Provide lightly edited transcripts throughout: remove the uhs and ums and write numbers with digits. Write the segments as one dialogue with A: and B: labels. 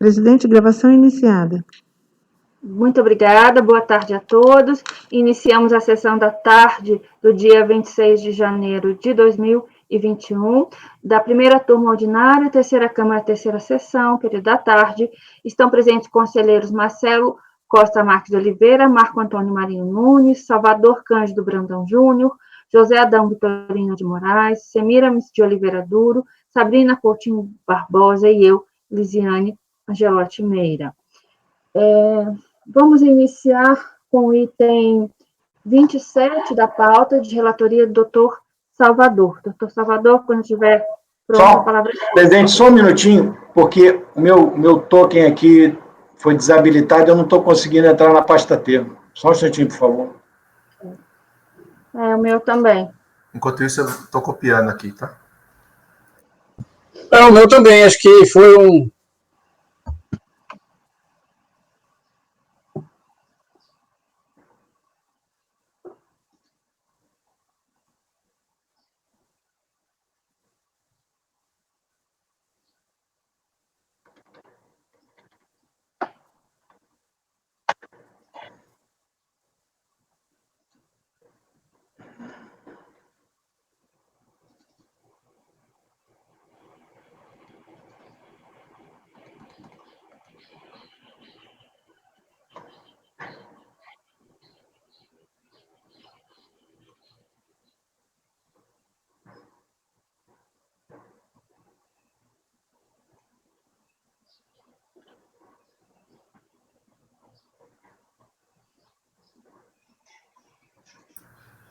A: Presidente, gravação iniciada.
B: Muito obrigada, boa tarde a todos. Iniciamos a sessão da tarde do dia 26 de janeiro de 2021, da primeira turma ordinária, terceira Câmara, terceira sessão, período da tarde. Estão presentes conselheiros Marcelo Costa Marques de Oliveira, Marco Antônio Marinho Nunes, Salvador Cândido Brandão Júnior, José Adão Vitorino de Moraes, Semiramis de Oliveira Duro, Sabrina Coutinho Barbosa e eu, Lisiane Angelotti Meira. Vamos iniciar com o item 27 da pauta de relatoria do doutor Salvador. Doutor Salvador, quando estiver pronto, a palavra é sua.
C: Presidente, só um minutinho, porque o meu token aqui foi desabilitado, eu não estou conseguindo entrar na pasta termo. Só um instantinho, por favor.
B: O meu também.
D: Enquanto isso, eu estou copiando aqui, tá?
E: O meu também, acho que foi um...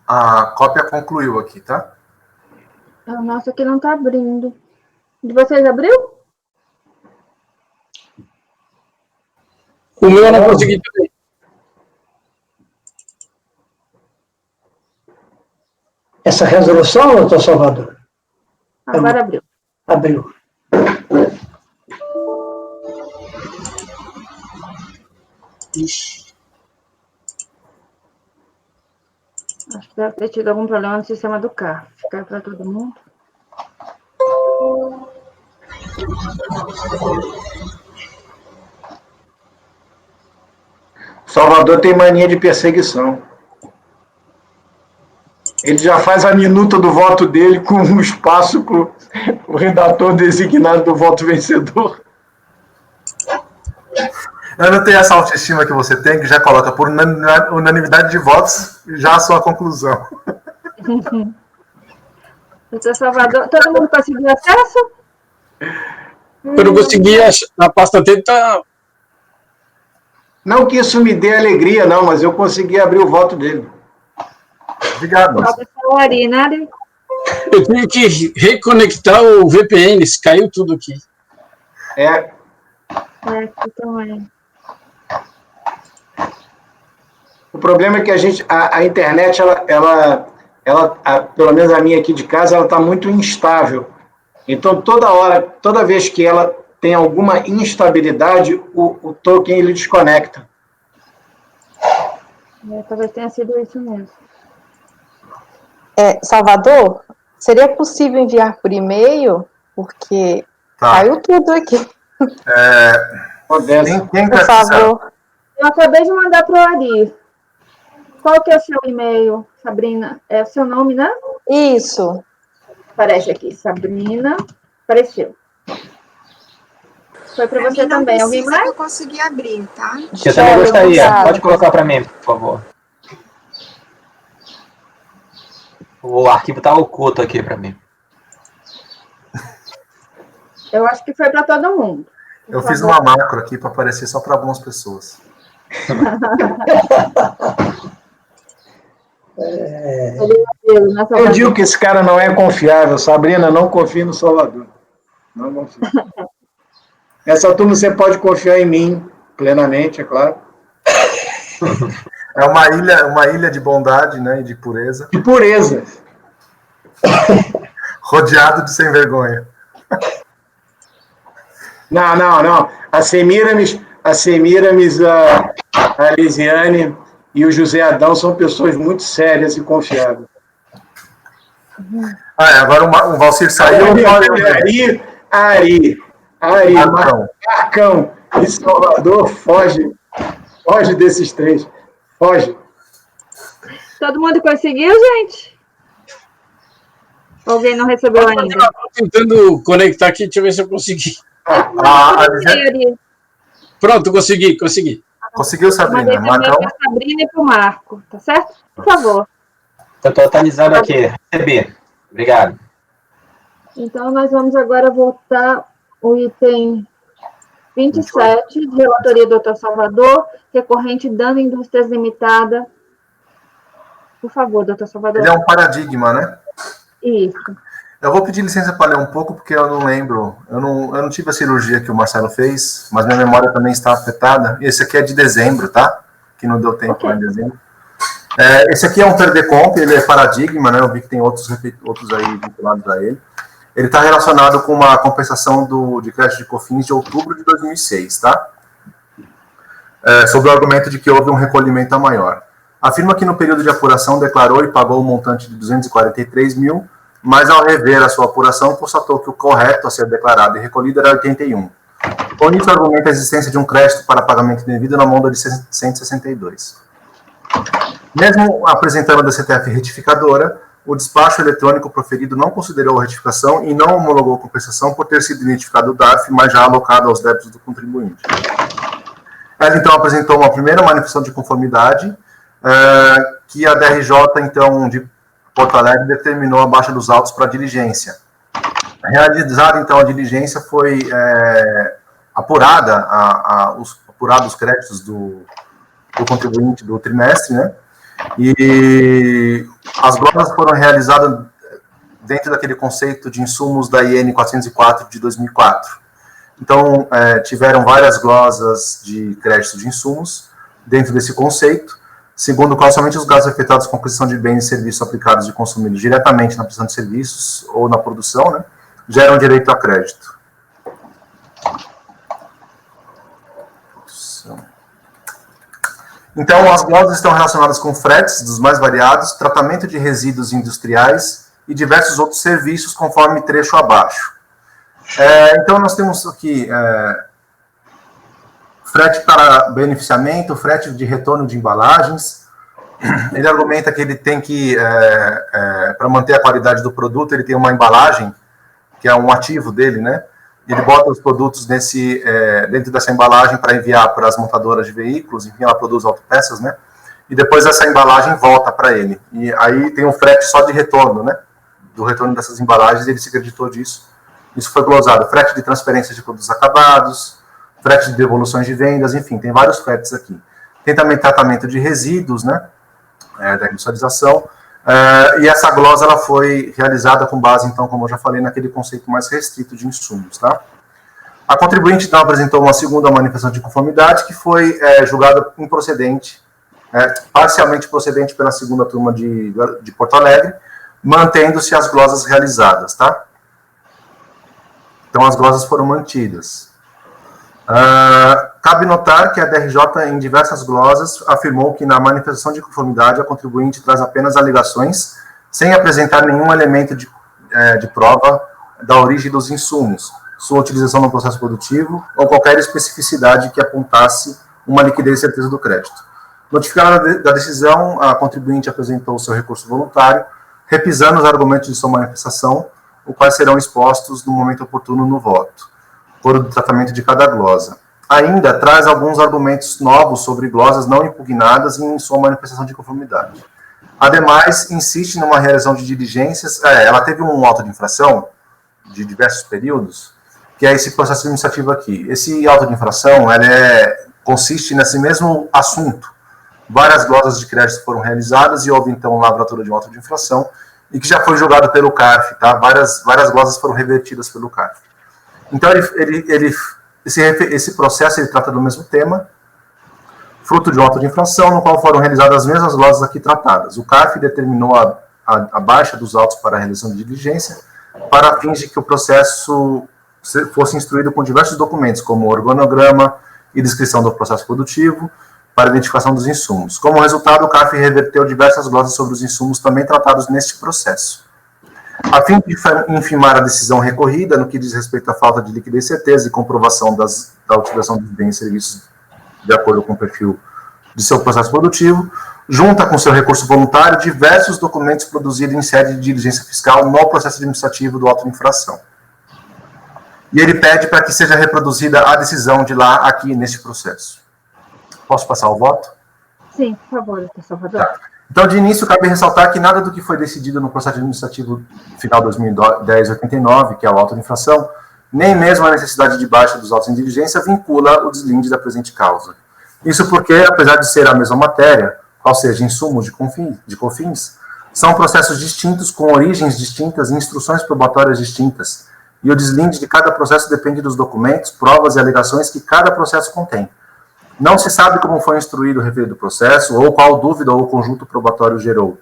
D: A cópia concluiu aqui, tá?
B: O nosso aqui não está abrindo. De vocês abriu?
E: O meu eu não consegui também.
F: Essa resolução, doutor Salvador?
B: Agora abriu.
F: Abriu.
E: Ixi.
B: Acho que deve ter tido algum problema no sistema do CARF. Caiu para todo mundo.
C: Salvador tem mania de perseguição. Ele já faz a minuta do voto dele com um espaço para o redator designado do voto vencedor.
D: Eu não tenho essa autoestima que você tem, que já coloca por unanimidade de votos já a sua conclusão.
B: Doutor Salvador, todo mundo conseguiu acesso?
E: Eu não consegui, a pasta dele tá...
C: Não que isso me dê alegria, não, mas eu consegui abrir o voto dele.
D: Obrigado.
E: Eu tive que reconectar o VPN, caiu tudo aqui.
B: Aqui também.
C: O problema é que a internet, pelo menos a minha aqui de casa, ela está muito instável. Então, toda vez que ela tem alguma instabilidade, o token ele desconecta.
B: Talvez tenha sido isso mesmo.
G: Salvador, seria possível enviar por e-mail? Porque caiu tudo aqui.
D: Quem
G: por favor.
B: Eu acabei de mandar para o Ari. Qual que é o seu e-mail, Sabrina? É o seu nome, né?
G: Isso.
B: Aparece aqui, Sabrina. Apareceu. Foi para você também. Alguém mais?
H: Eu consegui abrir, tá?
I: Eu também gostaria. Pode colocar para mim, por favor. O arquivo está oculto aqui para mim.
B: Eu acho que foi para todo mundo.
D: Eu fiz uma macro aqui para aparecer só para algumas pessoas.
C: Eu digo que esse cara não é confiável. Uma não confie no Salvador. Não confio. Nessa turma você pode confiar em mim plenamente, é claro.
D: É uma ilha de bondade, né, e de pureza.
C: De pureza.
D: Rodeado de sem vergonha.
C: Não. A Semiramis, a Lisiane e o José Adão são pessoas muito sérias e confiáveis.
D: Agora o Valcir saiu.
C: Ari, Marcão. E Salvador foge desses três. Foge.
B: Todo mundo conseguiu, gente? Alguém não recebeu ainda?
E: Estou tentando conectar aqui, deixa eu ver se eu consegui. Pronto, consegui.
D: Conseguiu, Sabrina?
B: Mandei também para a Sabrina e para o Marco, tá certo? Por favor.
I: Estou atualizando aqui. Recebi. Obrigado.
B: Então, nós vamos agora voltar o item 27, de relatoria do Dr. Salvador, recorrente dano indústrias limitada. Por favor, doutor Salvador.
D: Ele é um paradigma, né?
B: Isso.
D: Eu vou pedir licença para ler um pouco, porque eu não lembro. Eu não tive a cirurgia que o Marcelo fez, mas minha memória também está afetada. Esse aqui é de dezembro, tá? Que não deu tempo lá em dezembro. Esse aqui é um Perdecomp, ele é paradigma, né? Eu vi que tem outros aí vinculados a ele. Ele está relacionado com uma compensação de crédito de COFINS de outubro de 2006, tá? Sob o argumento de que houve um recolhimento a maior. Afirma que no período de apuração declarou e pagou um montante de 243 mil, mas ao rever a sua apuração, constatou que o correto a ser declarado e recolhido era 81. Com isso, argumenta a existência de um crédito para pagamento devido na monta de 162. Mesmo apresentando a DCTF retificadora, o despacho eletrônico proferido não considerou a retificação e não homologou compensação por ter sido identificado o DARF, mas já alocado aos débitos do contribuinte. Ela, então, apresentou uma primeira manifestação de conformidade, que a DRJ, então, de Porto Alegre, determinou a baixa dos autos para diligência. Realizada, então, a diligência, foi apurados os créditos do contribuinte do trimestre, né? E as glosas foram realizadas dentro daquele conceito de insumos da IN 404 de 2004. Então, tiveram várias glosas de crédito de insumos dentro desse conceito, segundo o qual somente os gastos efetuados com aquisição de bens e serviços aplicados e consumidos diretamente na prestação de serviços ou na produção, né, geram direito a crédito. Então, as glosas estão relacionadas com fretes dos mais variados, tratamento de resíduos industriais e diversos outros serviços, conforme trecho abaixo. Então, nós temos aqui frete para beneficiamento, frete de retorno de embalagens. Ele argumenta que ele tem que, para manter a qualidade do produto, ele tem uma embalagem, que é um ativo dele, né? Ele bota os produtos dentro dessa embalagem para enviar para as montadoras de veículos, enfim, ela produz autopeças, né? E depois essa embalagem volta para ele. E aí tem um frete só de retorno, né? Do retorno dessas embalagens, ele se acreditou disso. Isso foi glosado. Frete de transferência de produtos acabados, frete de devoluções de vendas, enfim, tem vários fretes aqui. Tem também tratamento de resíduos, né? Da industrialização. E essa glosa ela foi realizada com base, então, como eu já falei, naquele conceito mais restrito de insumos, tá? A contribuinte, então, apresentou uma segunda manifestação de conformidade que foi julgada improcedente, parcialmente procedente pela segunda turma de Porto Alegre, mantendo-se as glosas realizadas, tá? Então, as glosas foram mantidas. Cabe notar que a DRJ, em diversas glosas, afirmou que na manifestação de conformidade a contribuinte traz apenas alegações, sem apresentar nenhum elemento de prova da origem dos insumos, sua utilização no processo produtivo ou qualquer especificidade que apontasse uma liquidez e certeza do crédito. Notificada da decisão, a contribuinte apresentou o seu recurso voluntário, repisando os argumentos de sua manifestação, os quais serão expostos no momento oportuno no voto, por o tratamento de cada glosa. Ainda traz alguns argumentos novos sobre glosas não impugnadas em sua manifestação de conformidade. Ademais, insiste numa realização de diligências. Ela teve um auto de infração de diversos períodos, que é esse processo administrativo aqui. Esse auto de infração consiste nesse mesmo assunto. Várias glosas de crédito foram realizadas e houve, então, lavratura de um auto de infração, e que já foi julgado pelo CARF, tá? Várias glosas foram revertidas pelo CARF. Então, esse processo ele trata do mesmo tema, fruto de um auto de infração, no qual foram realizadas as mesmas glosas aqui tratadas. O CARF determinou a baixa dos autos para a realização de diligência, para fins de que o processo fosse instruído com diversos documentos, como organograma e descrição do processo produtivo, para identificação dos insumos. Como resultado, o CARF reverteu diversas glosas sobre os insumos também tratados neste processo. A fim de infimar a decisão recorrida, no que diz respeito à falta de liquidez, certeza e comprovação da utilização dos bens e serviços de acordo com o perfil de seu processo produtivo, junta com seu recurso voluntário diversos documentos produzidos em sede de diligência fiscal no processo administrativo do auto de infração. E ele pede para que seja reproduzida a decisão de lá, aqui, neste processo. Posso passar o voto?
B: Sim, por favor, doutor Salvador.
D: Tá. Então, de início, cabe ressaltar que nada do que foi decidido no processo administrativo final 2010-89, que é o auto de infração, nem mesmo a necessidade de baixa dos autos em diligência vincula o deslinde da presente causa. Isso porque, apesar de ser a mesma matéria, ou seja, insumos de COFINS, são processos distintos com origens distintas e instruções probatórias distintas, e o deslinde de cada processo depende dos documentos, provas e alegações que cada processo contém. Não se sabe como foi instruído o referido processo, ou qual dúvida ou conjunto probatório gerou,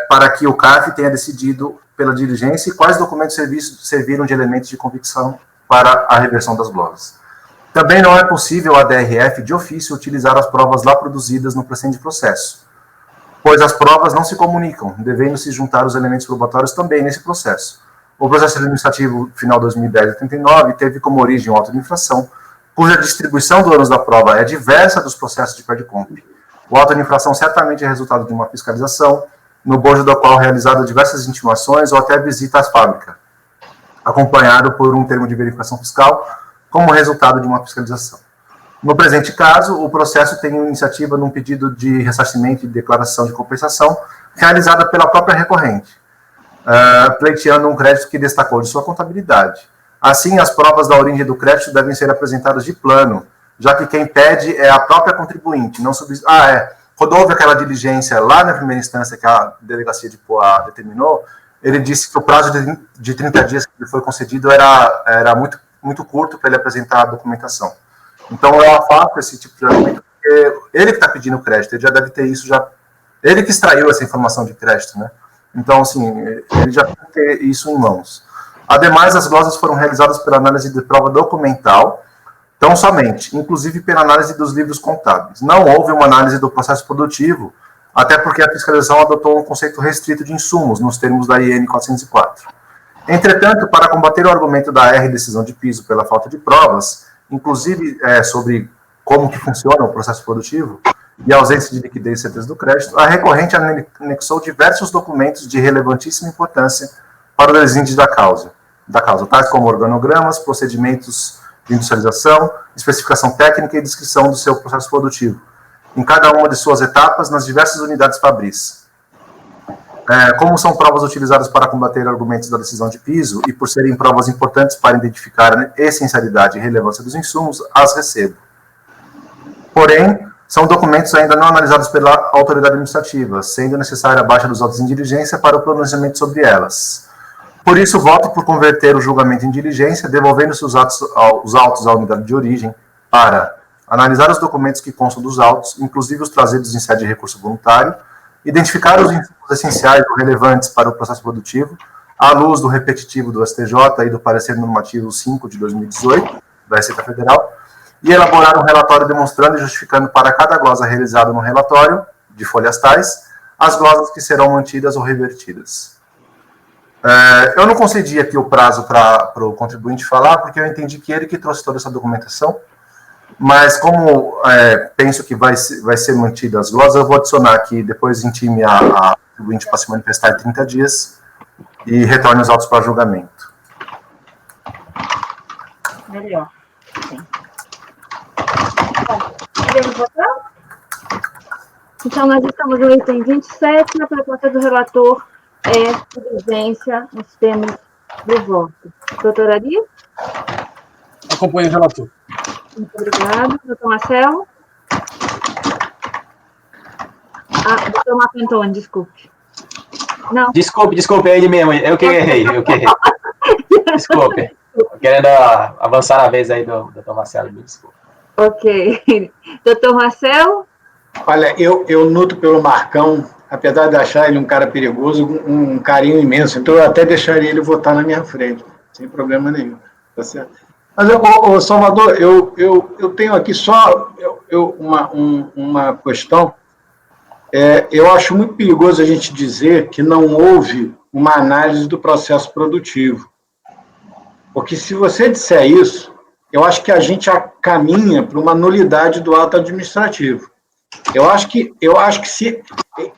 D: para que o CARF tenha decidido pela diligência e quais documentos serviram de elementos de convicção para a reversão das glosas. Também não é possível a DRF, de ofício, utilizar as provas lá produzidas no presente processo, pois as provas não se comunicam, devendo-se juntar os elementos probatórios também nesse processo. O processo administrativo final 2010-89 teve como origem o auto de infração, cuja distribuição do ônus da prova é diversa dos processos de Perdicomp. O auto de infração certamente é resultado de uma fiscalização, no bojo da qual realizado diversas intimações ou até visita à fábrica, acompanhado por um termo de verificação fiscal, como resultado de uma fiscalização. No presente caso, o processo tem iniciativa num pedido de ressarcimento e declaração de compensação realizada pela própria recorrente, pleiteando um crédito que destacou de sua contabilidade. Assim, as provas da origem do crédito devem ser apresentadas de plano, já que quem pede é a própria contribuinte, não quando houve aquela diligência lá na primeira instância que a delegacia de Poá determinou, ele disse que o prazo de 30 dias que lhe foi concedido era muito curto para ele apresentar a documentação. Então, eu afasto esse tipo de argumento, porque ele que está pedindo o crédito, ele já deve ter isso ele que extraiu essa informação de crédito, né? Então, assim, ele já tem que ter isso em mãos. Ademais, as glosas foram realizadas pela análise de prova documental, tão somente, inclusive pela análise dos livros contábeis. Não houve uma análise do processo produtivo, até porque a fiscalização adotou um conceito restrito de insumos, nos termos da IN 404. Entretanto, para combater o argumento da R decisão de piso pela falta de provas, inclusive sobre como que funciona o processo produtivo e a ausência de liquidez e certeza do crédito, a recorrente anexou diversos documentos de relevantíssima importância para o deslinde da causa, tais como organogramas, procedimentos de industrialização, especificação técnica e descrição do seu processo produtivo, em cada uma de suas etapas nas diversas unidades fabris. Como são provas utilizadas para combater argumentos da decisão de piso e por serem provas importantes para identificar a essencialidade e relevância dos insumos, as recebo. Porém, são documentos ainda não analisados pela autoridade administrativa, sendo necessária a baixa dos autos em diligência para o pronunciamento sobre elas. Por isso, voto por converter o julgamento em diligência, devolvendo-se os autos à unidade de origem, para analisar os documentos que constam dos autos, inclusive os trazidos em sede de recurso voluntário, identificar os insumos essenciais ou relevantes para o processo produtivo, à luz do repetitivo do STJ e do parecer normativo 5 de 2018, da Receita Federal, e elaborar um relatório demonstrando e justificando para cada glosa realizada no relatório, de folhas tais, as glosas que serão mantidas ou revertidas. Eu não concedi aqui o prazo para o contribuinte falar, porque eu entendi que ele que trouxe toda essa documentação, mas como penso que vai ser mantida as glosas, eu vou adicionar aqui, depois intime a contribuinte para se manifestar em 30 dias e retorne os autos para julgamento.
B: Melhor. Sim. Bom, podemos votar? Então, nós estamos no item 27, a proposta do relator diligência nos termos do voto. Doutora Ari?
E: Acompanho o relator.
B: Muito obrigada. Doutor Marcelo? Doutor Marco Antônio, desculpe. Não.
I: Desculpe, é ele mesmo. Eu que errei. Desculpe. Querendo avançar na vez aí do doutor Marcelo, desculpa.
B: Ok. Doutor Marcelo?
C: Olha, eu nuto pelo Marcão, apesar de achar ele um cara perigoso, um carinho imenso. Então, eu até deixaria ele votar na minha frente, sem problema nenhum. Tá certo? Mas, Salvador, eu tenho aqui só uma questão. Eu acho muito perigoso a gente dizer que não houve uma análise do processo produtivo. Porque se você disser isso, eu acho que a gente caminha para uma nulidade do ato administrativo. Eu acho que se,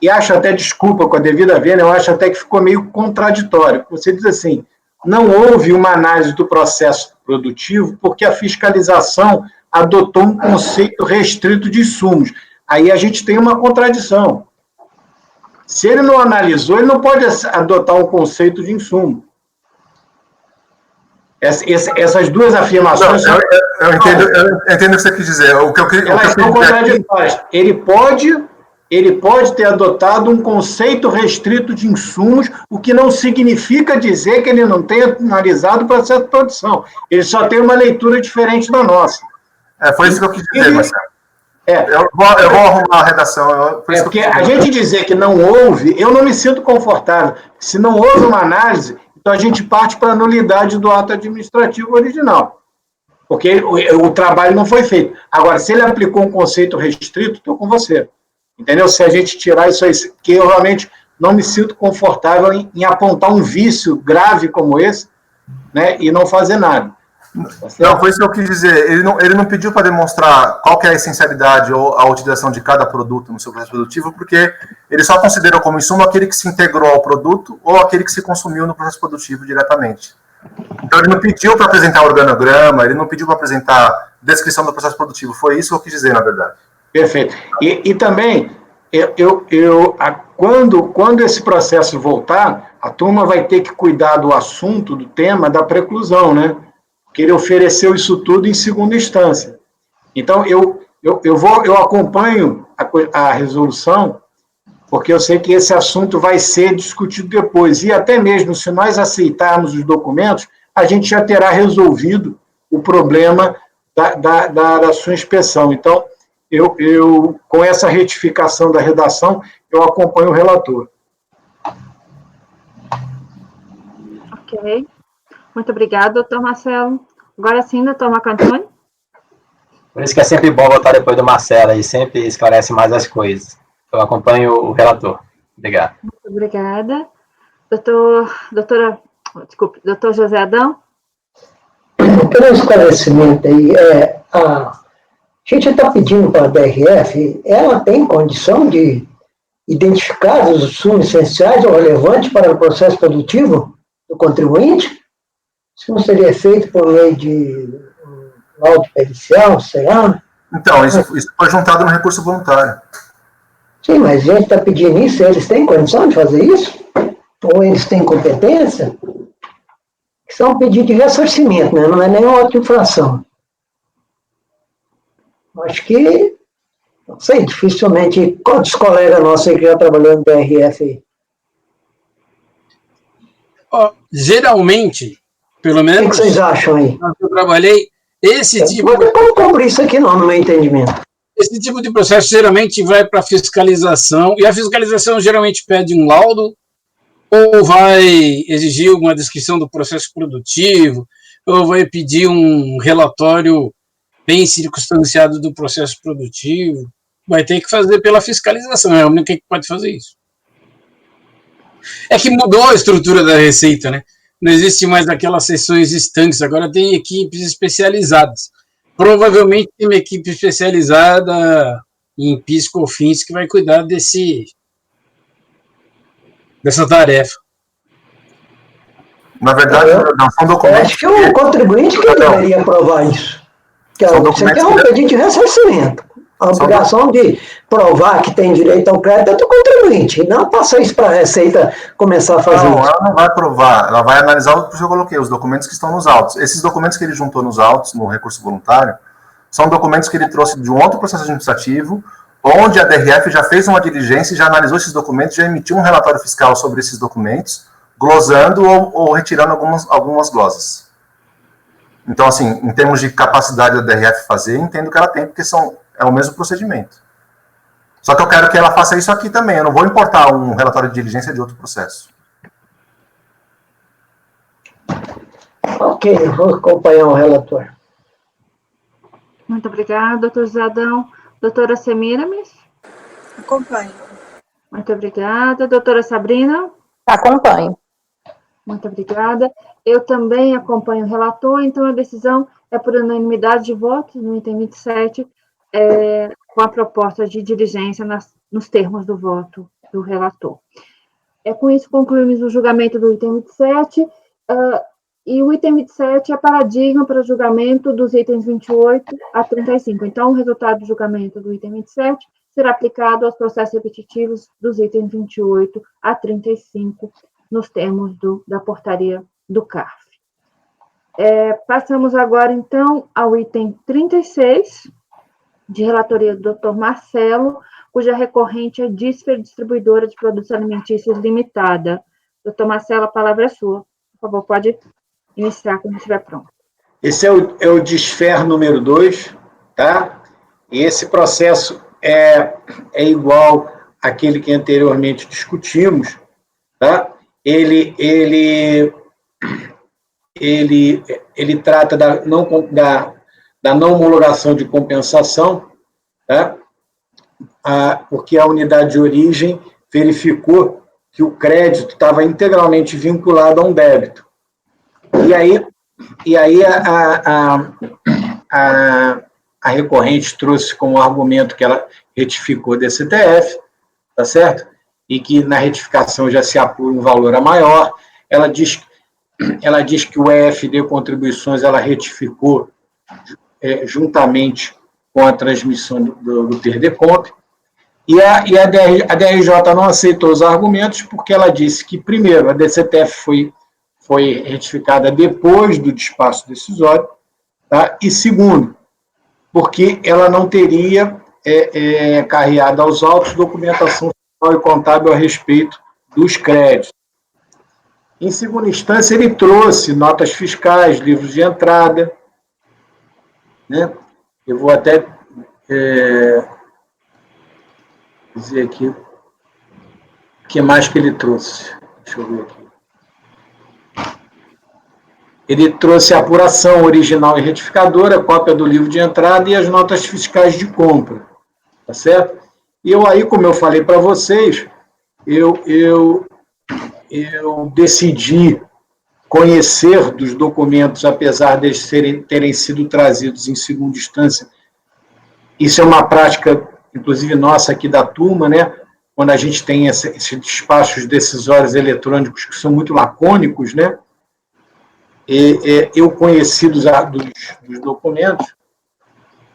C: e acho até, desculpa, com a devida vênia, eu acho até que ficou meio contraditório. Você diz assim, não houve uma análise do processo produtivo porque a fiscalização adotou um conceito restrito de insumos. Aí a gente tem uma contradição. Se ele não analisou, ele não pode adotar um conceito de insumo. Essas duas afirmações...
D: Não, eu entendo o que você quis dizer.
C: Elas são contraditórias. Ele pode ter adotado um conceito restrito de insumos, o que não significa dizer que ele não tenha analisado o processo de produção. Ele só tem uma leitura diferente da nossa.
D: Foi isso que eu quis dizer, Marcelo. Eu vou arrumar a redação.
C: Porque a gente dizer que não houve, eu não me sinto confortável. Se não houve uma análise, então a gente parte para a nulidade do ato administrativo original. Porque o trabalho não foi feito. Agora, se ele aplicou um conceito restrito, estou com você. Entendeu? Se a gente tirar isso aí, que eu realmente não me sinto confortável em apontar um vício grave como esse, né, e não fazer nada.
D: Não, foi isso que eu quis dizer. Ele não pediu para demonstrar qual que é a essencialidade ou a utilização de cada produto no seu processo produtivo, porque ele só considerou como insumo aquele que se integrou ao produto ou aquele que se consumiu no processo produtivo diretamente. Então, ele não pediu para apresentar organograma, ele não pediu para apresentar descrição do processo produtivo. Foi isso que eu quis dizer, na verdade.
C: Perfeito. E também, quando esse processo voltar, a turma vai ter que cuidar do assunto, do tema da preclusão, né? Porque ele ofereceu isso tudo em segunda instância. Então, eu acompanho a resolução, porque eu sei que esse assunto vai ser discutido depois. E até mesmo, se nós aceitarmos os documentos, a gente já terá resolvido o problema da sua inspeção. Então, com essa retificação da redação, eu acompanho o relator.
B: Ok. Muito obrigada, doutor Marcelo. Agora sim, doutor Marcantoni.
I: Por isso que é sempre bom votar depois do Marcelo, e sempre esclarece mais as coisas. Eu acompanho o relator. Obrigado.
B: Muito obrigada. Doutor José Adão.
F: Pelo esclarecimento aí, a gente está pedindo para a DRF, ela tem condição de identificar os insumos essenciais ou relevantes para o processo produtivo do contribuinte? Isso não seria feito por meio de laudo pericial, sei lá?
D: Então, isso foi juntado no recurso voluntário.
F: Sim, mas a gente está pedindo isso, eles têm condição de fazer isso? Ou eles têm competência? Isso é um pedido de ressarcimento, né? Não é nenhuma outra infração. Acho que, não sei, dificilmente, quantos colegas nossos aí que já trabalhou no DRF aí?
E: Geralmente, pelo menos...
F: O que vocês acham aí?
E: Eu trabalhei esse tipo...
F: Não como cobrir isso aqui não, no meu entendimento.
E: Esse tipo de processo geralmente vai para fiscalização, e a fiscalização geralmente pede um laudo, ou vai exigir uma descrição do processo produtivo, ou vai pedir um relatório bem circunstanciado do processo produtivo. Vai ter que fazer pela fiscalização, é a única que pode fazer isso. É que mudou a estrutura da Receita, né? Não existe mais aquelas sessões estanques, agora tem equipes especializadas. Provavelmente tem uma equipe especializada em PIS e COFINS que vai cuidar dessa tarefa.
D: Na verdade, não são documentos...
F: Acho que é o contribuinte que deveria aprovar isso. Isso aqui é um pedido de ressarcimento. A obrigação de provar que tem direito ao crédito é do contribuinte, não passar isso para a Receita começar a fazer isso.
D: Ela não vai provar, ela vai analisar o que eu coloquei, os documentos que estão nos autos. Esses documentos que ele juntou nos autos, no recurso voluntário, são documentos que ele trouxe de um outro processo administrativo, onde a DRF já fez uma diligência, já analisou esses documentos, já emitiu um relatório fiscal sobre esses documentos, glosando ou retirando algumas glosas. Então, assim, em termos de capacidade da DRF fazer, entendo que ela tem, porque é o mesmo procedimento. Só que eu quero que ela faça isso aqui também. Eu não vou importar um relatório de diligência de outro processo.
F: Ok, eu vou acompanhar o relator.
B: Muito obrigada, doutor Zadão. Doutora Semiramis?
H: Acompanho.
B: Muito obrigada. Doutora Sabrina?
G: Acompanho.
B: Muito obrigada. Eu também acompanho o relator, então a decisão é por unanimidade de votos no item 27, com a proposta de diligência nos termos do voto do relator. Com isso, concluímos o julgamento do item 27, e o item 27 é paradigma para o julgamento dos itens 28 a 35. Então, o resultado do julgamento do item 27 será aplicado aos processos repetitivos dos itens 28 a 35, nos termos da portaria do CARF. Passamos agora, então, ao item 36, de relatoria do Dr. Marcelo, cuja recorrente é Disfer Distribuidora de Produtos Alimentícios Limitada. Dr. Marcelo, a palavra é sua. Por favor, pode iniciar quando estiver pronto.
C: Esse é o Disfer número 2, tá? E esse processo é igual àquele que anteriormente discutimos, tá? Ele trata da não homologação de compensação, tá? Porque a unidade de origem verificou que o crédito estava integralmente vinculado a um débito. E aí a recorrente trouxe como argumento que ela retificou desse TF, tá certo? E que na retificação já se apura um valor a maior. Ela diz que o EFD Contribuições ela retificou juntamente com a transmissão do Perdecomp. E a DRJ não aceitou os argumentos porque ela disse que, primeiro, a DCTF foi retificada depois do despacho decisório, tá? E, segundo, porque ela não teria carreado aos autos documentação fiscal e contábil a respeito dos créditos. Em segunda instância, ele trouxe notas fiscais, livros de entrada, né? Eu vou até dizer aqui o que mais que ele trouxe. Deixa eu ver aqui. Ele trouxe a apuração original e retificadora, cópia do livro de entrada e as notas fiscais de compra, tá certo? E eu aí, como eu falei para vocês, eu decidi conhecer dos documentos, apesar de terem sido trazidos em segunda instância. Isso é uma prática, inclusive, nossa aqui da turma, né? Quando a gente tem esses despachos decisórios eletrônicos que são muito lacônicos, né? Eu conheci dos documentos,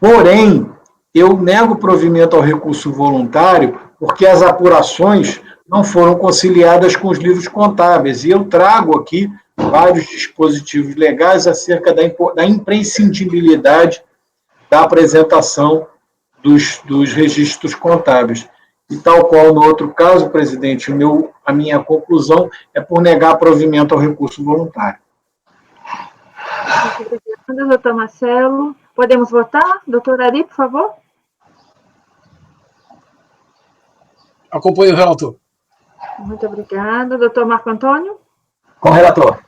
C: porém, eu nego provimento ao recurso voluntário porque as apurações não foram conciliadas com os livros contábeis, e eu trago aqui vários dispositivos legais acerca da imprescindibilidade da apresentação dos registros contábeis. E tal qual no outro caso, presidente, a minha conclusão é por negar provimento ao recurso voluntário.
B: Muito obrigada, doutor Marcelo. Podemos votar? Doutor Ari, por favor.
E: Acompanho o relator.
B: Muito obrigada. Doutor Marco Antônio?
I: Com o relator.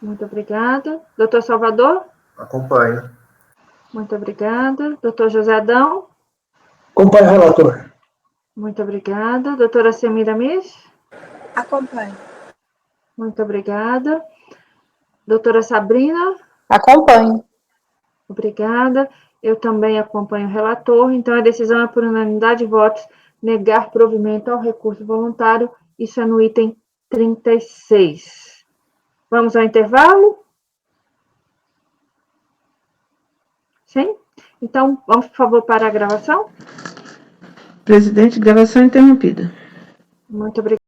B: Muito obrigada. Doutor Salvador?
D: Acompanho.
B: Muito obrigada. Doutor José Adão?
F: Acompanho o relator.
B: Muito obrigada. Doutora Semira Mis?
H: Acompanho.
B: Muito obrigada. Doutora Sabrina?
G: Acompanho.
B: Obrigada. Eu também acompanho o relator. Então, a decisão é por unanimidade de votos negar provimento ao recurso voluntário. Isso é no item 36. Vamos ao intervalo? Sim? Então, vamos, por favor, para a gravação.
A: Presidente, gravação interrompida.
B: Muito obrigada.